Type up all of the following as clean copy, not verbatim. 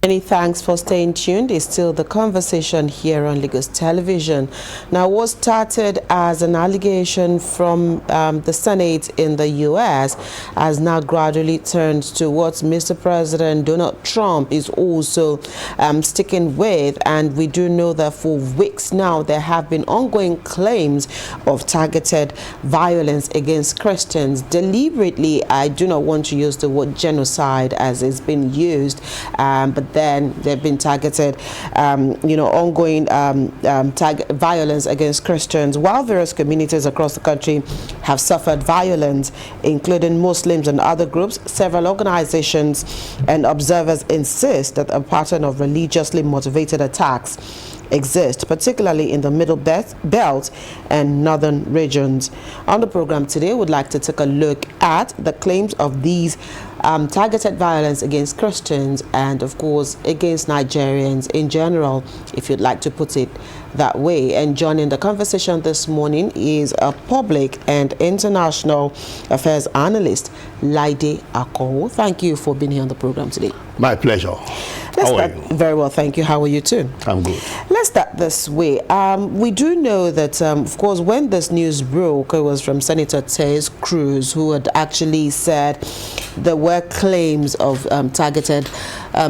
Many thanks for staying tuned. It's still the conversation here on Lagos Television. Now, what started as an allegation from the Senate in the U.S. has now gradually turned to what Mr. President Donald Trump is also sticking with. And we do know that for weeks now, there have been ongoing claims of targeted violence against Christians. Deliberately, I do not want to use the word genocide as it's been used, but then they've been targeted, ongoing violence against Christians, while various communities across the country have suffered violence, including Muslims and other groups. Several organizations and observers insist that a pattern of religiously motivated attacks exist, particularly in the Middle Belt and northern regions. On the program today, we'd like to take a look at the claims of these targeted violence against Christians and, of course, against Nigerians in general, if you'd like to put it that way. And joining the conversation this morning is a public and international affairs analyst, Laide Akowo. Thank you for being here on the program today. My pleasure. How are you? Very well, thank you. How are you too? I'm good. Let's start this way. We do know that, of course, when this news broke, it was from Senator Ted Cruz, who had actually said there were claims of targeted,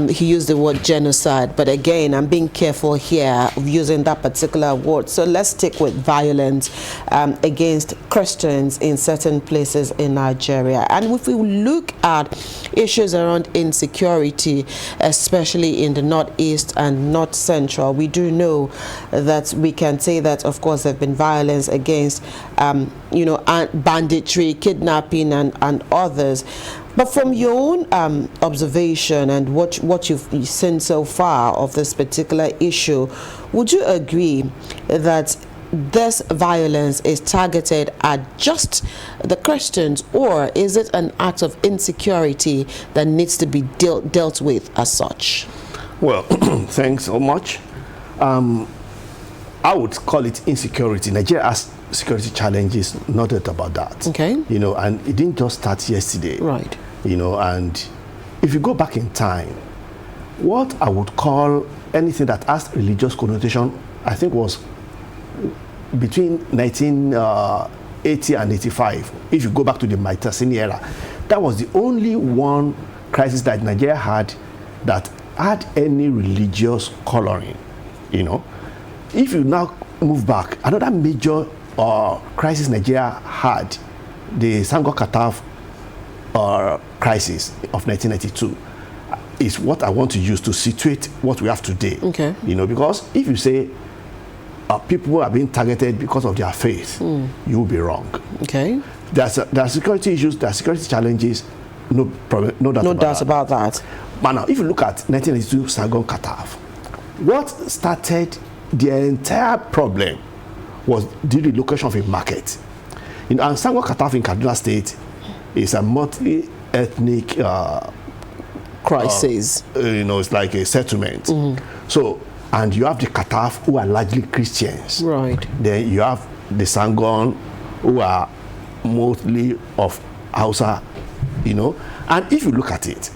he used the word genocide, but again, I'm being careful here of using that particular word. So let's stick with violence against Christians in certain places in Nigeria. And if we look at issues around insecurity, especially in the northeast and north central, we do know that we can say that, of course, there have been violence against, banditry, kidnapping, and others. But from your own observation and what you've seen so far of this particular issue, would you agree that this violence is targeted at just the Christians, or is it an act of insecurity that needs to be dealt with as such? Well, thanks so much. I would call it insecurity. Nigeria has security challenges, not about that. Okay. And it didn't just start yesterday. Right. And if you go back in time, what I would call anything that has religious connotation, I think was between 1980 and 85. If you go back to the Maitasini era, that was the only one crisis that Nigeria had that had any religious coloring. If you now move back, another major crisis Nigeria had, the Sango Kataf crisis of 1992, is what I want to use to situate what we have today. Okay. Because if you say people are being targeted because of their faith, you will be wrong. Okay. There are security issues, there are security challenges, no problem, no doubt about that. But now, if you look at 1992 Sango Kataf, what started the entire problem was the relocation of a market. And Sango Kataf in Kaduna State is a multi-ethnic crisis. It's like a settlement. So, and you have the Kataf, who are largely Christians. Right. Then you have the Sangon, who are mostly of Hausa, And if you look at it,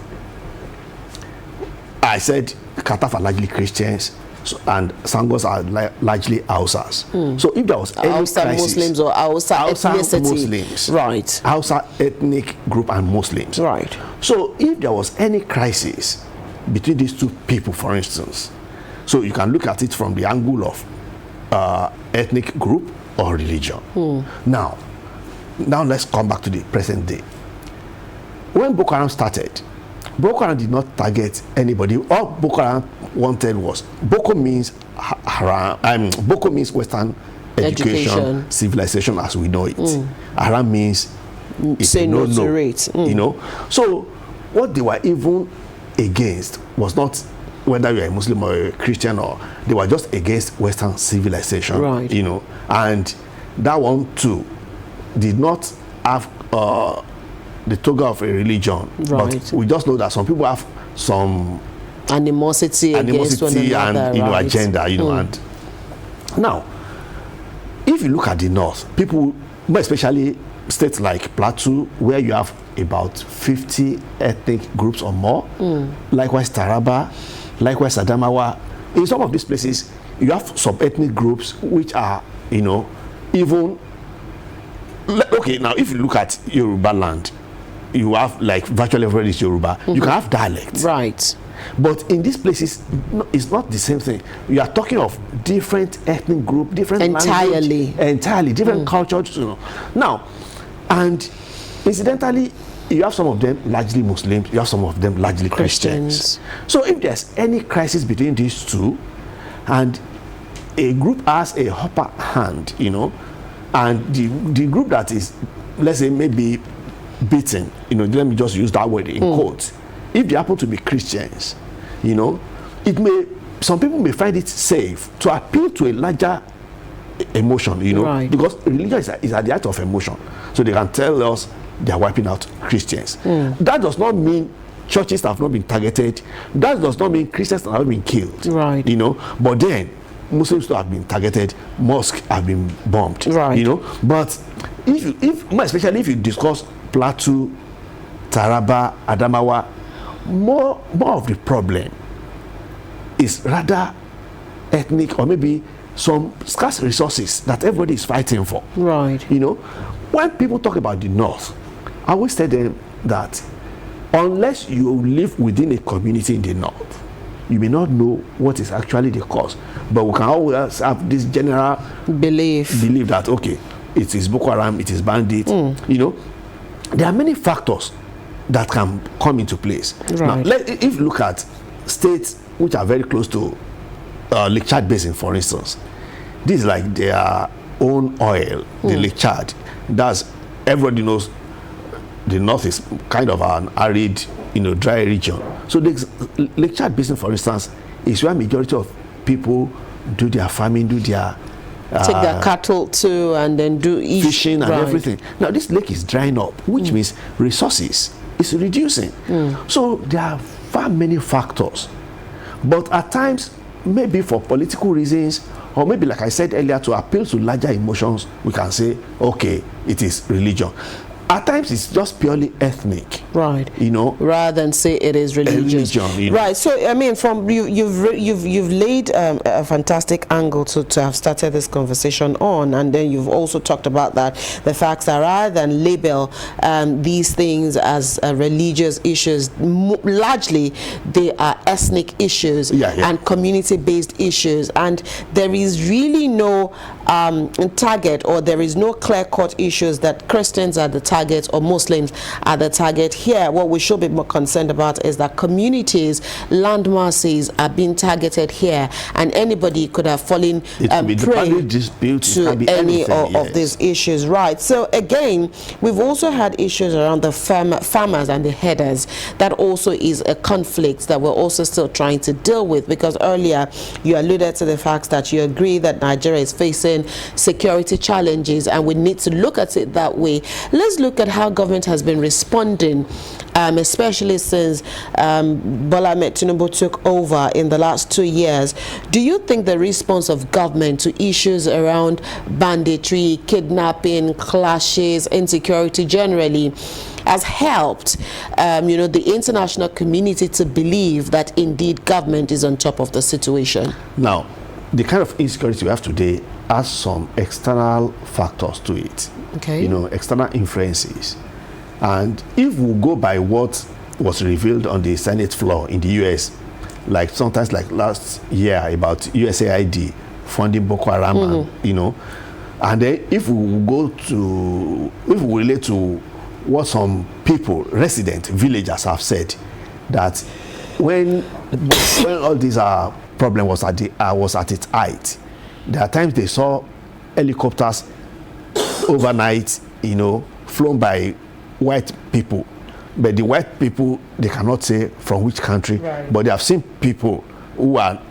I said Kataf are largely Christians, and Sangos are largely Hausas. So if there was any Hausa crisis, Muslims or Hausa ethnicity, Muslims, right? Hausa ethnic group and Muslims, right? So if there was any crisis between these two people, for instance, so you can look at it from the angle of ethnic group or religion. Now let's come back to the present day. When Boko Haram started, Boko Haram did not target anybody. All Boko Haram wanted was, Boko means Haram, Boko means Western education, civilization as we know it. Haram means say no to it. So what they were even against was not whether you're a Muslim or a Christian, or they were just against Western civilization. Right. And that one too did not have the toga of a religion, right. But we just know that some people have some animosity against one another, and right. agenda, and now if you look at the north, people, more especially states like Plateau, where you have about 50 ethnic groups or more, likewise Taraba, likewise Adamawa. In some of these places, you have sub-ethnic groups which are, even, okay, now if you look at Yoruba land, you have like virtually everybody is Yoruba. You can have dialects. Right. But in these places, it's not the same thing. You are talking of different ethnic group, different entirely different cultures. Now, and incidentally, you have some of them largely Muslims, you have some of them largely Christians. So if there's any crisis between these two, and a group has a upper hand, and the group that is, let's say, maybe beaten, let me just use that word in quotes, if they happen to be Christians, some people may find it safe to appeal to a larger emotion, right. because religion is at the heart of emotion. So they can tell us they are wiping out Christians. That does not mean churches have not been targeted. That does not mean Christians have not been killed. Right. But then Muslims have been targeted, mosques have been bombed. Right. But especially if you discuss Plateau, Taraba, Adamawa, more of the problem is rather ethnic, or maybe some scarce resources that everybody is fighting for. Right. When people talk about the North, I always tell them that unless you live within a community in the North, you may not know what is actually the cause. But we can always have this general belief that, okay, it is Boko Haram, it is bandit. There are many factors that can come into place. Right. Now, if you look at states which are very close to Lake Chad Basin, for instance, this is like their own oil, the Lake Chad. That's, everybody knows the North is kind of an arid, dry region. So Lake Chad Basin, for instance, is where majority of people do their farming, do their take their cattle to, and then do fishing and everything. Now this lake is drying up, which means resources is reducing. So there are far many factors, but at times, maybe for political reasons, or maybe like I said earlier, to appeal to larger emotions, we can say, okay, it is religion. At times it's just purely ethnic, right? Rather than say it is religious. Right. So I mean, from you've laid a fantastic angle to have started this conversation on, and then you've also talked about that the facts that rather than label these things as religious issues, largely they are ethnic issues and community-based issues, and there is really no target, or there is no clear-cut issues that Christians are the target or Muslims are the target. Here, what we should be more concerned about is that communities, land masses are being targeted here, and anybody could have fallen prey to any of these issues. Right. So again, we've also had issues around the farmers and the headers. That also is a conflict that we're also still trying to deal with, because earlier you alluded to the fact that you agree that Nigeria is facing security challenges, and we need to look at it that way. Let's look at how government has been responding, especially since Bola Ahmed Tinubu took over in the last 2 years. Do you think the response of government to issues around banditry, kidnapping, clashes, insecurity generally has helped the international community to believe that indeed government is on top of the situation? Now, the kind of insecurity we have today has some external factors to it. Okay. External influences. And if we go by what was revealed on the Senate floor in the US, like sometimes like last year about USAID funding Boko Haram, and then if we relate to what some people, resident villagers have said, that when all these problem was at its height, there are times they saw helicopters overnight, flown by white people, but the white people, they cannot say from which country, but they have seen people who are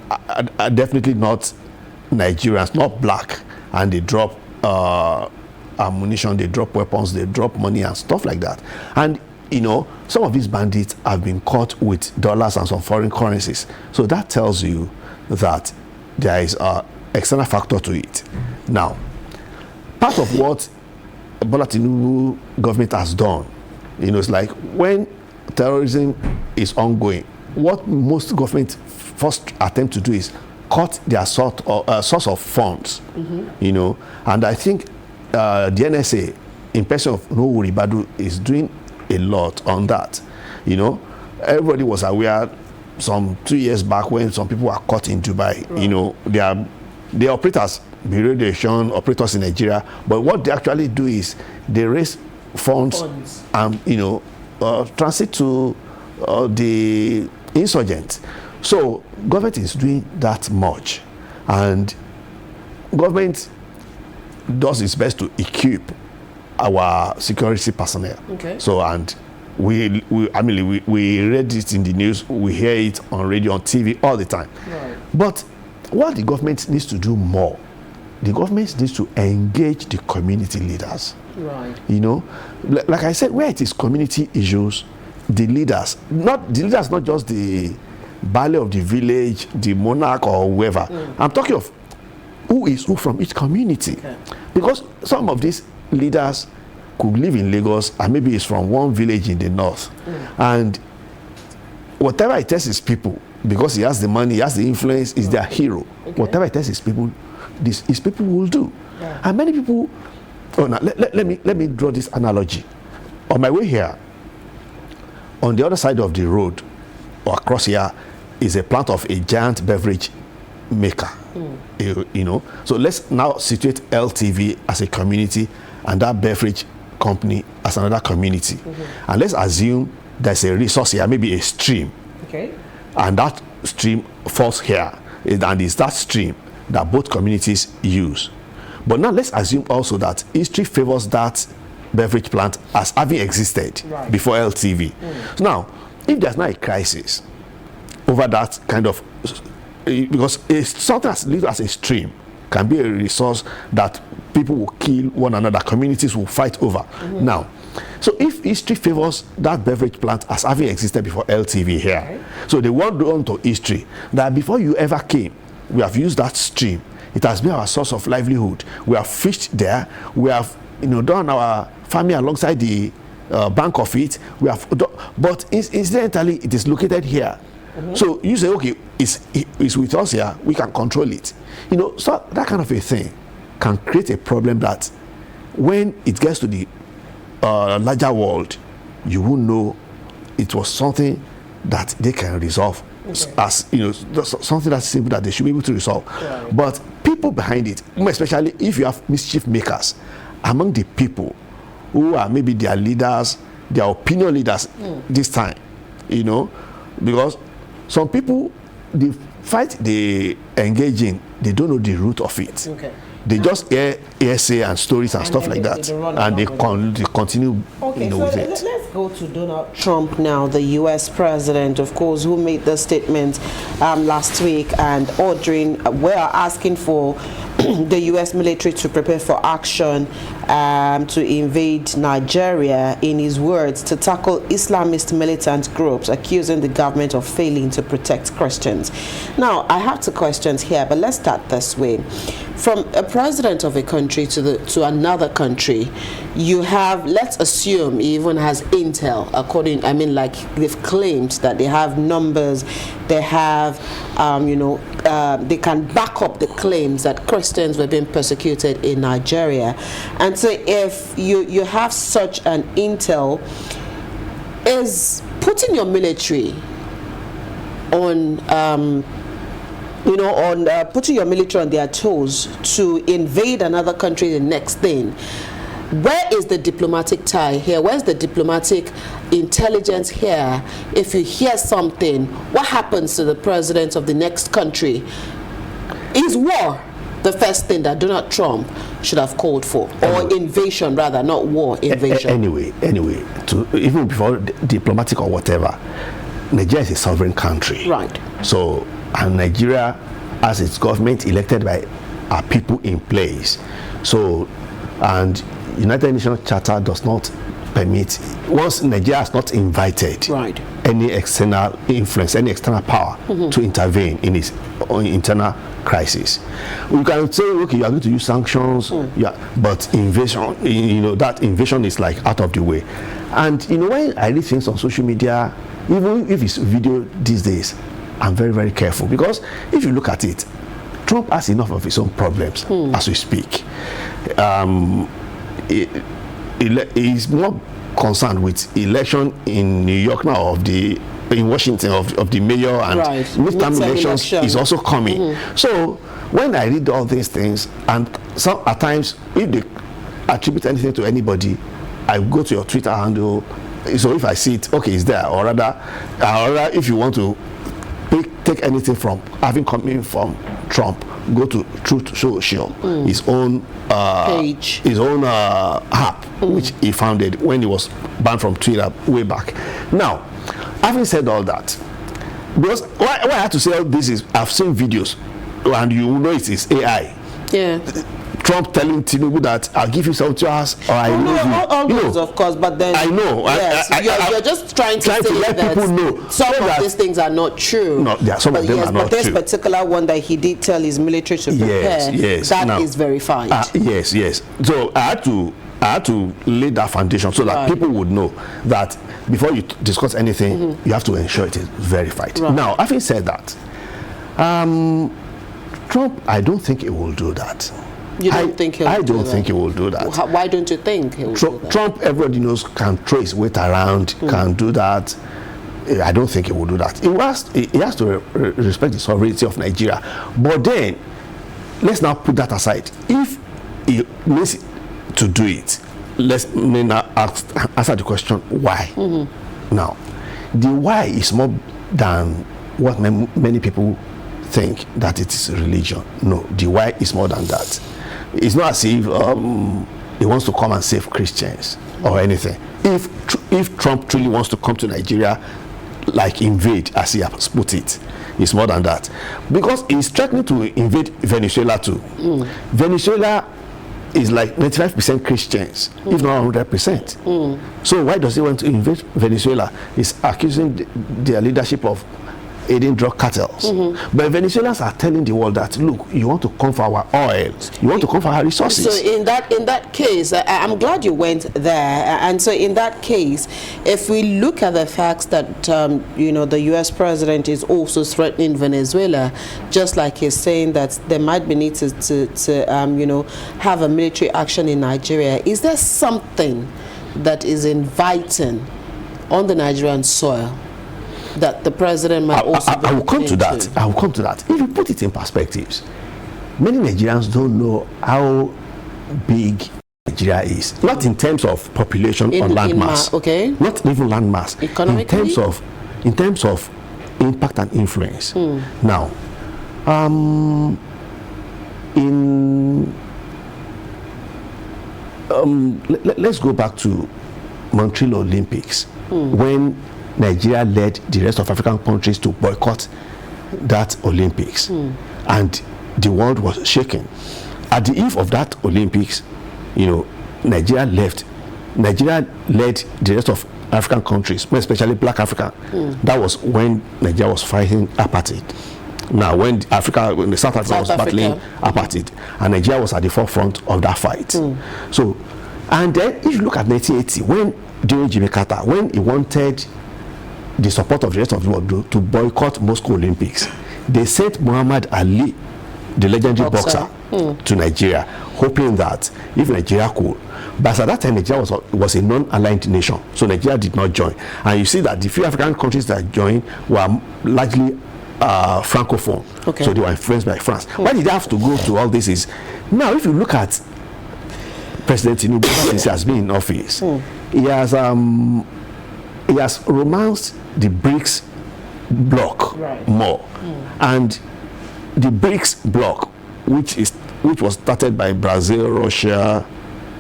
definitely not Nigerians, not black, and they drop ammunition, they drop weapons, they drop money and stuff like that. And some of these bandits have been caught with dollars and some foreign currencies. So that tells you that there is an external factor to it. Now, part of what Bola Tinubu government has done, it's like when terrorism is ongoing, what most government first attempt to do is cut their source of funds, you know. And I think the NSA, in person of Nuhu Ribadu, is doing a lot on that, you know. Everybody was aware some 2 years back when some people were caught in Dubai, right. You know, they operate as radiation operators in Nigeria, but what they actually do is they raise funds. And, you know, transit to the insurgents. So government is doing that much, and government does its best to equip our security personnel. Okay. So, and we read it in the news, we hear it on radio, on TV all the time. Right. But what the government needs to do more, the government needs to engage the community leaders. Right. You know, like I said, where it is community issues, the leaders, not just the Bali of the village, the monarch or whoever. I'm talking of who is who from each community. Okay. Because some of these leaders could live in Lagos and maybe it's from one village in the north. And whatever it tells his people, because he has the money, he has the influence, is their hero. Okay. Whatever it tells his people, his people will do. Yeah. And many people, now let me draw this analogy. On my way here, on the other side of the road or across here is a plant of a giant beverage maker. You know, so let's now situate LTV as a community and that beverage company as another community. And let's assume there's a resource here, maybe a stream. Okay. And that stream falls here, and it's that stream that both communities use. But now let's assume also that history favors that beverage plant as having existed before LTV. So now, if there's not a crisis over that kind of, because something as little as a stream can be a resource that people will kill one another, communities will fight over. Now, so if history favors that beverage plant as having existed before LTV here, so they want on to history that before you ever came, we have used that stream. It has been our source of livelihood. We have fished there. We have, you know, done our farming alongside the bank of it. We have, but incidentally, it is located here. So you say, okay, it's with us here. We can control it. You know, so that kind of a thing can create a problem that when it gets to the larger world, you will know it was something that they can resolve. As you know, something that's simple that they should be able to resolve. But people behind it, especially if you have mischief makers among the people who are maybe their leaders, their opinion leaders this time, you know, because some people, the fight they engage in, they don't know the root of it. They just hear hearsay and stories and stuff like that, and they continue, you know, with it. Let's go to Donald Trump now, the U.S. president, of course, who made the statement last week and we're asking for the U.S. military to prepare for action to invade Nigeria, in his words, to tackle Islamist militant groups accusing the government of failing to protect Christians. Now, I have two questions here, but let's start this way. From a president of a country to another country, you have, let's assume he even has intel, like they've claimed that they have numbers, they have, they can back up the claims that Christians were being persecuted in Nigeria. And so if you have such an intel, is putting your military on putting your military on their toes to invade another country the next thing, where is the diplomatic tie here? Where's the diplomatic intelligence here? If you hear something, what happens to the president of the next country? Is war the first thing that Donald Trump should have called for? Or invasion, rather, not war, invasion. Anyway, even before diplomatic or whatever, Nigeria is a sovereign country. Right. So, and Nigeria has its government elected by our people in place. So, and United Nations Charter does not permit, once Nigeria has not invited any external influence, any external power to intervene in its internal crisis. We can say, okay, you are going to use sanctions, but invasion, that invasion is like out of the way. And when I read things on social media, even if it's video these days, I'm very, very careful, because if you look at it, Trump has enough of his own problems as we speak. He's more concerned with election in New York now, in Washington, of the mayor, and midterm elections is also coming. So when I read all these things, and at times if they attribute anything to anybody, I go to your Twitter handle. So if I see it, okay, it's there. Or rather, if you want to take anything from coming from Trump, go to Truth Social, his own page, his own app, which he founded when he was banned from Twitter way back. Now, having said all that, because why I have to say all this is, I've seen videos, and you know it is AI. Yeah. Trump telling Tinubu that I'll give you 72 hours or I lose you. All those, of course, but then I know. Yes, you're just trying to say let that people know some of these things are not true. No, yeah, some of them are not but this true. particular one that he did tell his military to prepare, that is verified. Yes. So I had to lay that foundation so that people would know that before you discuss anything, you have to ensure it is verified. Now, having said that, Trump, I don't think he will do that. You don't think he will I don't think he will do that. Why don't you think he will do that? Trump, everybody knows, can throw his weight around, can do that. I don't think he will do that. He has to respect the sovereignty of Nigeria. But then, let's now put that aside. If he needs to do it, let's now answer the question, why? Now, the why is more than what many people think, that it is religion. No, the why is more than that. It's not as if he wants to come and save Christians or anything. If Trump truly wants to come to Nigeria, like invade, as he has put it, it's more than that. Because he's threatening to invade Venezuela too. Venezuela is like 95% Christians, if not 100%. So why does he want to invade Venezuela? He's accusing their leadership of aiding drug cartels. But Venezuelans are telling the world that, look, you want to come for our oil, you want to come for our resources. So in that case, I'm glad you went there. And so in that case, if we look at the facts that the U.S. president is also threatening Venezuela, just like he's saying that there might be need to have a military action in Nigeria, is there something that is inviting on the Nigerian soil that the president might also I will come to that. I will come to that. If you put it in perspectives, many Nigerians don't know how big Nigeria is. Not in terms of population or land mass. Okay. Not even land mass. Economically? In terms of impact and influence. Now, let's go back to Montreal Olympics when Nigeria led the rest of African countries to boycott that Olympics, and the world was shaken. At the eve of that Olympics, Nigeria led the rest of African countries, especially Black Africa. That was when Nigeria was fighting apartheid. Now, when South Africa was battling apartheid, and Nigeria was at the forefront of that fight. So, and then if you look at 1980, during Jimmy Carter, when he wanted the support of the rest of the world to boycott Moscow Olympics, they sent Muhammad Ali, the legendary boxer, to Nigeria, hoping that if Nigeria could. But at that time, Nigeria was a non-aligned nation, so Nigeria did not join. And you see that the few African countries that joined were largely francophone, so they were influenced by France. Why did they have to go to all this? Is now, if you look at President Tinubu since he has been in office, he has romanced the BRICS bloc more, and the BRICS bloc, which was started by Brazil, Russia,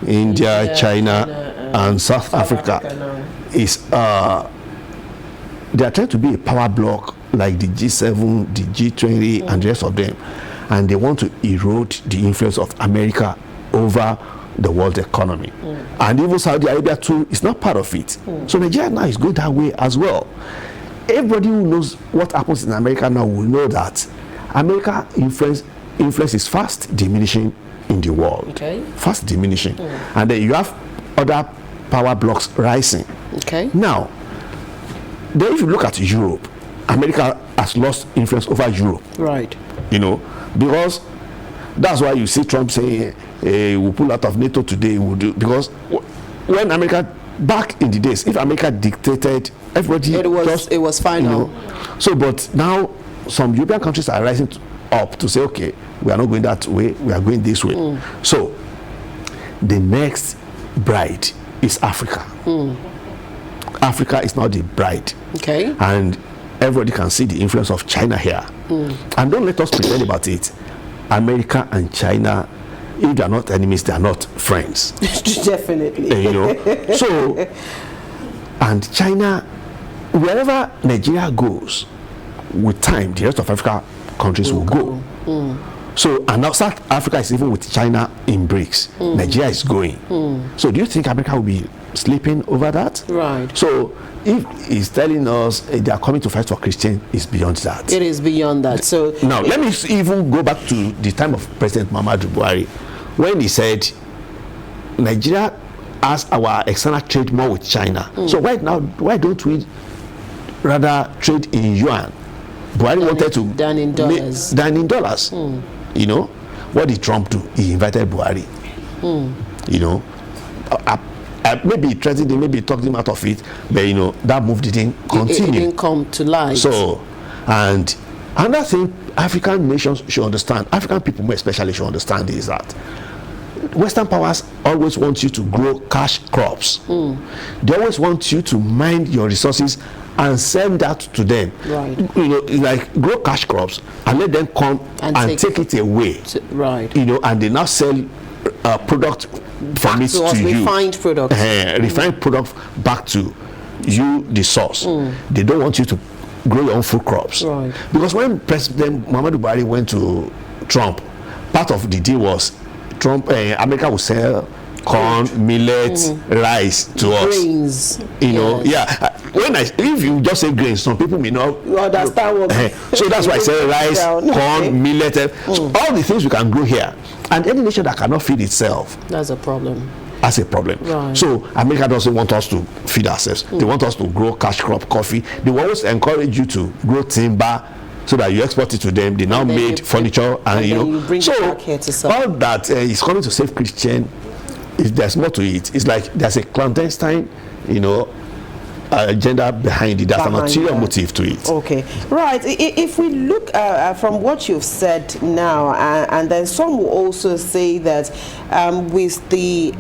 India, China, and South Africa, is they are trying to be a power bloc like the G7, the G20, and the rest of them, and they want to erode the influence of America over the world economy. And even Saudi Arabia too is not part of it. So Nigeria now is going that way as well. Everybody who knows what happens in America now will know that America influence is fast diminishing in the world. Fast diminishing. And then you have other power blocks rising. Now, then if you look at Europe, America has lost influence over Europe. Right. You know, because that's why you see Trump saying, we'll pull out of NATO today, we'll do, because when America, back in the days, if America dictated, everybody it was final. You know, so, but now some European countries are rising up to say, okay, we are not going that way, we are going this way. So the next bride is Africa. Africa is now the bride. Okay. And everybody can see the influence of China here. And don't let us pretend about it. America and China, if they are not enemies, they are not friends. Definitely. You know. So, and China, wherever Nigeria goes, with time, the rest of Africa countries will go. So, and now South Africa is even with China in BRICS. Nigeria is going. So, do you think America will be sleeping over that? Right. So, if he's telling us they are coming to fight for Christians, it's beyond that. It is beyond that. So now, let me even go back to the time of President Muhammadu Buhari, when he said Nigeria has our external trade more with China. So why don't we rather trade in yuan? Buhari wanted to than in dollars. You know, what did Trump do? He invited Buhari. You know, maybe he threatened him, maybe he talked him out of it, but you know, that move didn't continue. It didn't come to light. So, and another thing African nations should understand, African people more especially should understand, is that Western powers always want you to grow cash crops. They always want you to mine your resources and sell that to them. Right. You know, like grow cash crops and let them come and take it away. Right. You know, and they now sell product from it to you. Refined product. Refined product back to you, the source. They don't want you to grow your own food crops. Right. Because when President Muhammadu Buhari went to Trump, part of the deal was America will sell corn, millet, rice to grains. us. You know, if you just say grains, some people may not understand what. So that's why I say rice, corn, millet, all the things we can grow here. And any nation that cannot feed itself, that's a problem. That's a problem. Right. So America doesn't want us to feed ourselves. They want us to grow cash crop, coffee. They will always encourage you to grow timber so that you export it to them. They now made furniture, and you know. You bring so it back here to sell. all that is coming to save Christian. There's more to it. It's like there's a clandestine, you know, agenda behind it. There's an ulterior motive to it. Okay, right. If we look from what you've said now, and then some will also say that with the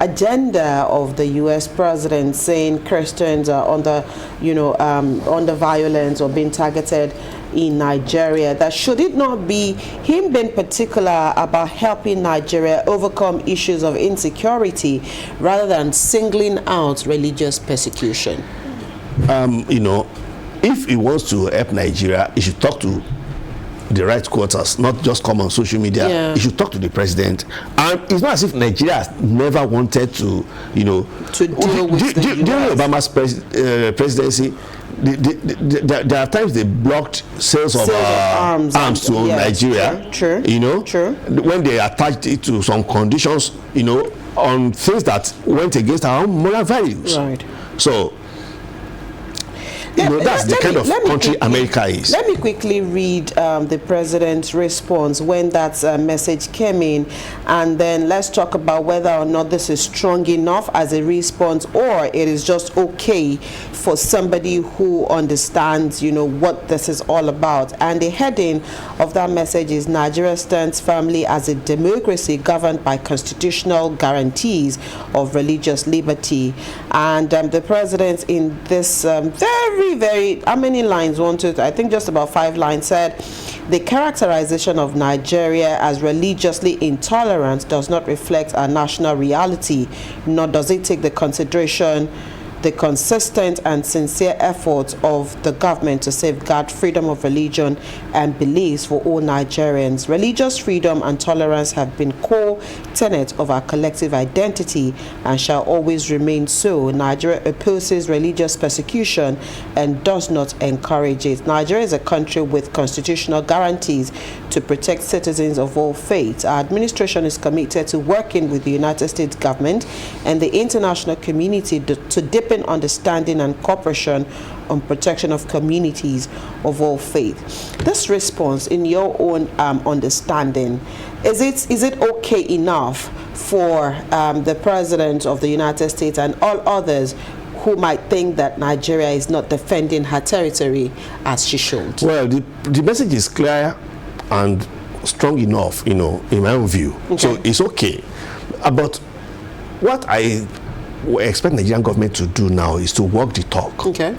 agenda of the U.S. president saying Christians are under violence or being targeted in Nigeria, that should it not be him being particular about helping Nigeria overcome issues of insecurity rather than singling out religious persecution? You know, if he wants to help Nigeria, he should talk to the right quarters, not just come on social media. Yeah. He should talk to the president. And it's not as if Nigeria has never wanted to, you know, to deal with during Obama's presidency. There are times they blocked sales of arms to Nigeria. True. You know, true. When they attached it to some conditions, you know, on things that went against our own moral values. Right. So, you know, that's the kind of country America is. Let me quickly read the president's response when that message came in, and then let's talk about whether or not this is strong enough as a response, or it is just okay for somebody who understands, you know, what this is all about. And the heading of that message is Nigeria stands firmly as a democracy governed by constitutional guarantees of religious liberty. And the president in this very, how many lines? I think just about 5 lines, said the characterization of Nigeria as religiously intolerant does not reflect our national reality, nor does it take the consideration the consistent and sincere efforts of the government to safeguard freedom of religion and beliefs for all Nigerians. Religious freedom and tolerance have been core tenets of our collective identity and shall always remain so. Nigeria opposes religious persecution and does not encourage it. Nigeria is a country with constitutional guarantees to protect citizens of all faiths. Our administration is committed to working with the United States government and the international community to deepen deepen understanding and cooperation on protection of communities of all faith. This response, in your own understanding, is it okay enough for the President of the United States and all others who might think that Nigeria is not defending her territory as she should? Well, the message is clear and strong enough, in my own view. Okay. So it's okay. But what I expect the Nigerian government to do now is to walk the talk. Okay.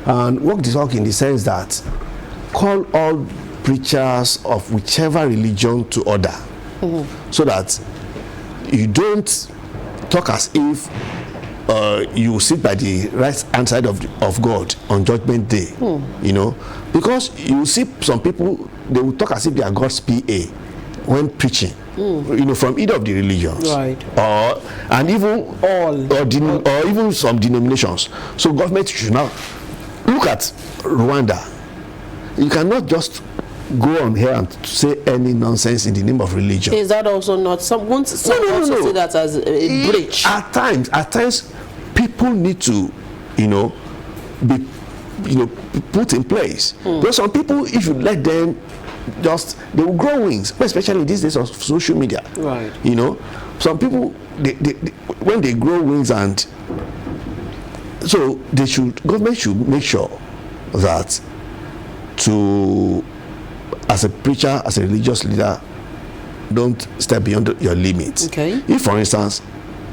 And walk the talk in the sense that call all preachers of whichever religion to order, so that you don't talk as if you sit by the right hand side of God on Judgment Day, because you see some people, they will talk as if they are God's PA when preaching, from either of the religions, right? And even or even some denominations. So government should now look at Rwanda. You cannot just go on here and say any nonsense in the name of religion. Is that also not some also see that as a breach? At times, people need to, be, put in place. Because some people, if you let them, they will grow wings, especially these days of social media. Right. Some people, they when they grow wings, and so government should make sure that as a preacher, as a religious leader, don't step beyond your limits. Okay. If, for instance,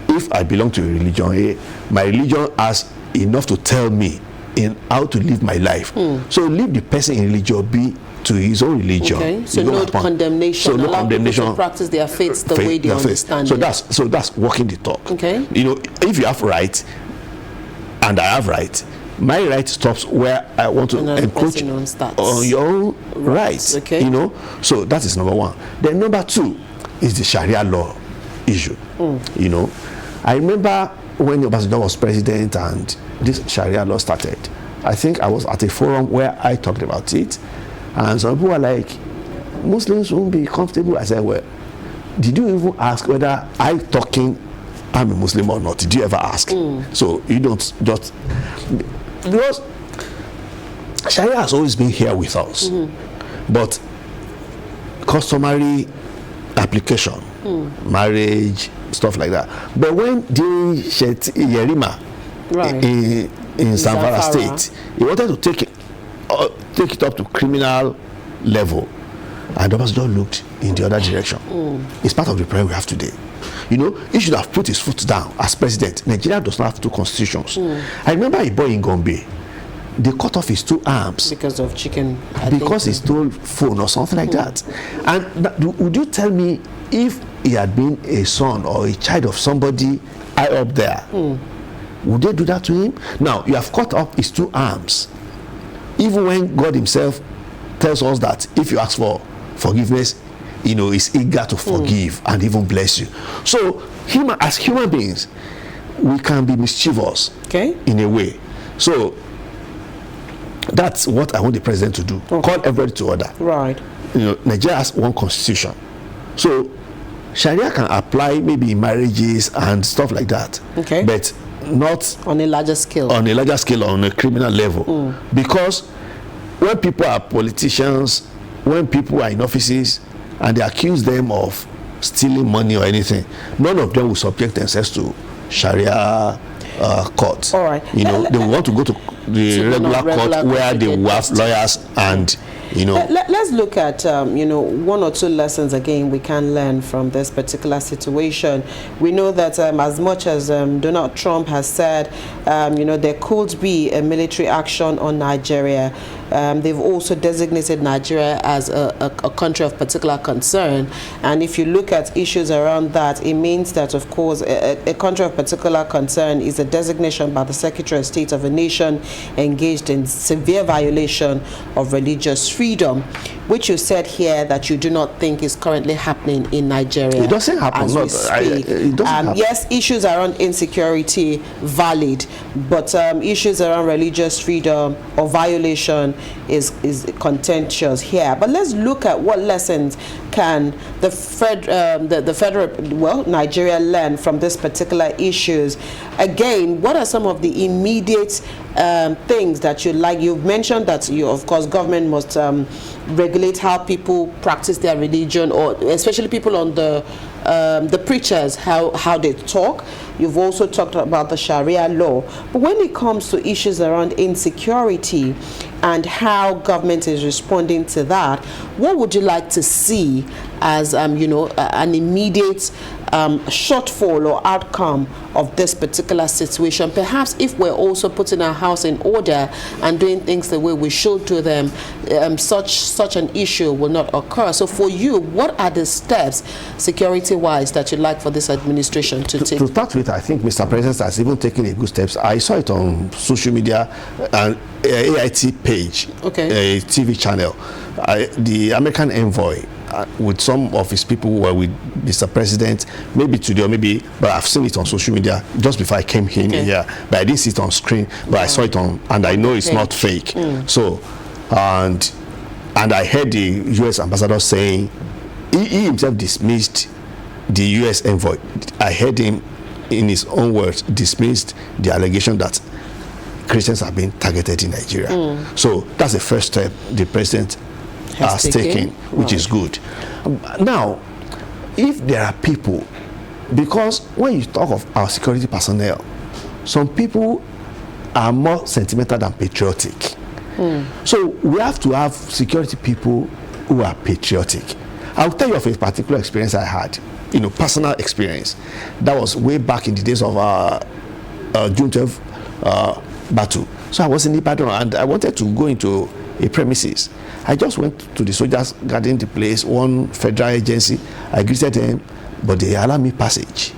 if I belong to a religion, my religion has enough to tell me in how to live my life. So leave the person in religion be to his own religion. Okay. So no condemnation. So no condemnation. To practice their faith the way they understand it. So that's walking the talk. Okay. If you have right and I have right, my right stops where I want to encroach on your own rights. Okay. So that is number one. Then number two is the Sharia law issue. I remember when Obasanjo was president and this Sharia law started. I think I was at a forum where I talked about it, and some people were like, Muslims won't be comfortable. I said, well, did you even ask whether I'm a Muslim or not? Did you ever ask? So you don't just, because Sharia has always been here with us, but customary application, marriage, stuff like that. But when during Yerima in Zamfara State, he wanted to take it up to criminal level, and Obasanjo looked in the other direction. It's part of the problem we have today. He should have put his foot down as president. Nigeria does not have two constitutions. I remember a boy in Gombe, they cut off his two arms because of chicken. Because he stole phone or something like that. And would you tell me, if he had been a son or a child of somebody high up there, would they do that to him? Now you have cut off his two arms, even when God himself tells us that if you ask for forgiveness, is eager to forgive and even bless you. So as human beings, we can be mischievous, in a way. So that's what I want the president to do. Call everybody to order. Right. Nigeria has one constitution, so Sharia can apply maybe in marriages and stuff like that. Okay. But not on a larger scale. On a criminal level, because when people are politicians, when people are in offices, and they accuse them of stealing money or anything, none of them will subject themselves to Sharia court. All right. They want to go to the regular court where they will have lawyers and. Let's look at one or two lessons again we can learn from this particular situation. We know that as much as Donald Trump has said there could be a military action on Nigeria, they've also designated Nigeria as a country of particular concern, and if you look at issues around that, it means that of course a country of particular concern is a designation by the Secretary of State of a nation engaged in severe violation of religious freedom. which you said here that you do not think is currently happening in Nigeria. It doesn't happen. As we speak. It doesn't happen. Yes, issues around insecurity valid, but issues around religious freedom or violation is contentious here. But let's look at what lessons can the federal, Nigeria learn from this particular issues. Again, what are some of the immediate things that you like? You've mentioned that of course, government must regulate how people practice their religion, or especially people on the preachers, how they talk. You've also talked about the Sharia law. But when it comes to issues around insecurity and how government is responding to that, what would you like to see as an immediate shortfall or outcome of this particular situation? Perhaps if we're also putting our house in order and doing things the way we should do them, such an issue will not occur. So for you, what are the steps security-wise that you'd like for this administration to take? To start with, I think Mr. President has even taken a good steps. I saw it on social media and AIT page, okay, a TV channel. The American envoy with some of his people were with Mr. President, maybe today or maybe, but I've seen it on social media just before I came in here. But I didn't see it on screen, but I saw it on, and I know it's not fake. So, and I heard the U.S. ambassador saying he himself dismissed the U.S. envoy. I heard him, in his own words, dismissed the allegation that Christians are being targeted in Nigeria. So that's the first step the president has taken, which is good. Now, if there are people, because when you talk of our security personnel, some people are more sentimental than patriotic. So we have to have security people who are patriotic. I'll tell you of a particular experience I had, personal experience. That was way back in the days of June 12 battle. So I was in Ibadan and I wanted to go into a premises. I just went to the soldiers guarding the place, one federal agency. I greeted them, but they allowed me passage.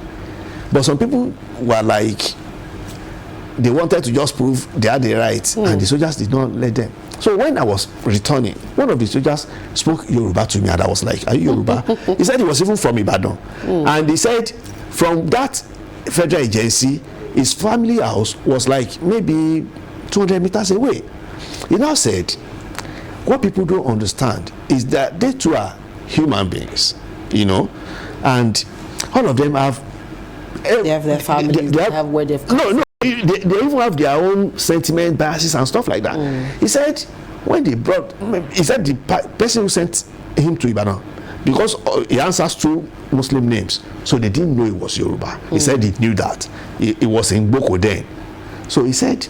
But some people were like, they wanted to just prove they had the right, and the soldiers did not let them. So when I was returning, one of the soldiers spoke Yoruba to me, and I was like, are you Yoruba? He said he was even from Ibadan. And he said from that federal agency, his family house was like maybe 200 meters away. He now said, what people don't understand is that they too are human beings, and all of them have. They have their families, they have where they've come from. They even have their own sentiment, biases, and stuff like that. He said, when they brought, he said the person who sent him to Ibadan, because he answers two Muslim names, so they didn't know it was Yoruba. He said he knew that. It was in Boko then. So he said,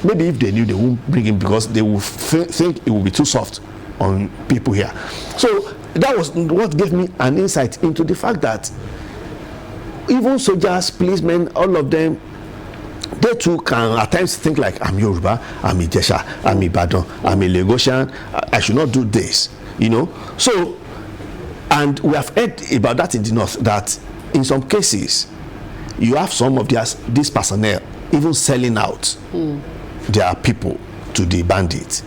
maybe if they knew, they won't bring him because they would think it would be too soft on people here. So that was what gave me an insight into the fact that even soldiers, policemen, all of them, they too can at times think like, I'm Yoruba, I'm Ijesha, I'm Ibadan, I'm a Lagosian, I should not do this, So, and we have heard about that in the north, that in some cases, you have some of these personnel even selling out their people to the bandits.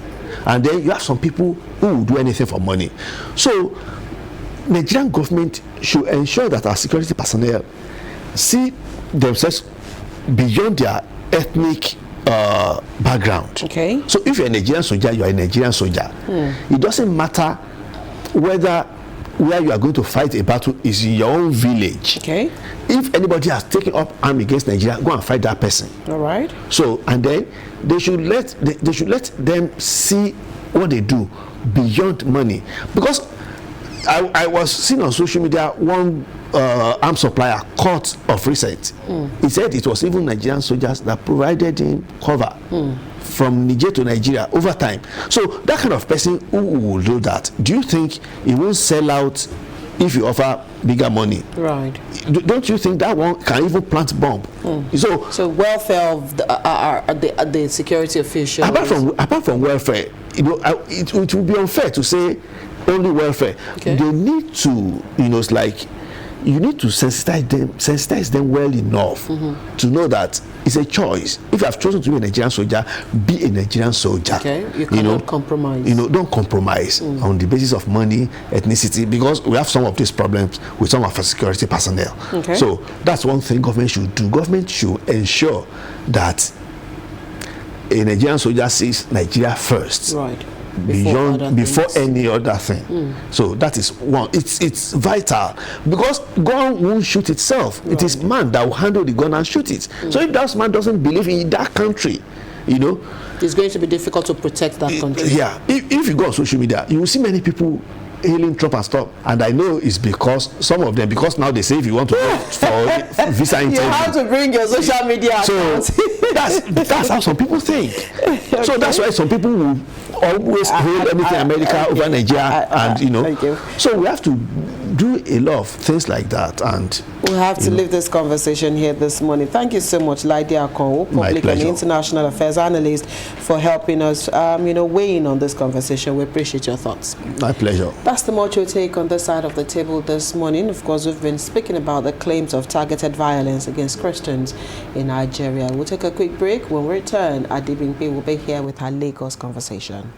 And then you have some people who will do anything for money. So, Nigerian government should ensure that our security personnel see themselves beyond their ethnic background. Okay. So if you're a Nigerian soldier, you are a Nigerian soldier. It doesn't matter whether where you are going to fight a battle is in your own village. Okay. If anybody has taken up arm against Nigeria, go and fight that person. All right. So, and then they should let them see what they do beyond money. Because I was seeing on social media one arms supplier caught of recent. He said it was even Nigerian soldiers that provided him cover from Niger to Nigeria over time. So that kind of person who will do that, do you think he won't sell out if you offer bigger money? Right. Don't you think that one can even plant bomb? So welfare of the security officials. Apart from welfare, it would be unfair to say only welfare. Okay. They need to, it's like you need to sensitize them well enough to know that it's a choice. If you have chosen to be a Nigerian soldier, be a Nigerian soldier. Okay, you cannot compromise. Don't compromise on the basis of money, ethnicity, because we have some of these problems with some of our security personnel. Okay. So that's one thing government should do. Government should ensure that a Nigerian soldier sees Nigeria first. Right. Before any other thing. So that is one. It's vital, because gun won't shoot itself. Right. It is man that will handle the gun and shoot it. So if that man doesn't believe in that country, it's going to be difficult to protect that country. Yeah. If you go on social media, you will see many people hailing Trump and stuff, and I know it's because some of them, because now they say if you want to go for visa interview, you have to bring your social media account. So that's how some people think. Okay. So that's why some people will always hail anything America over Nigeria, and so we have to do a lot of things like that, and we have to leave this conversation here this morning. Thank you so much, Laide Akonwo, public and international affairs analyst, for helping us weigh in on this conversation. We appreciate your thoughts. My pleasure. That's the much we'll take on this side of the table this morning. Of course, we've been speaking about the claims of targeted violence against Christians in Nigeria. We'll take a quick break. When we return, Adibimpe will be here with our Lagos conversation.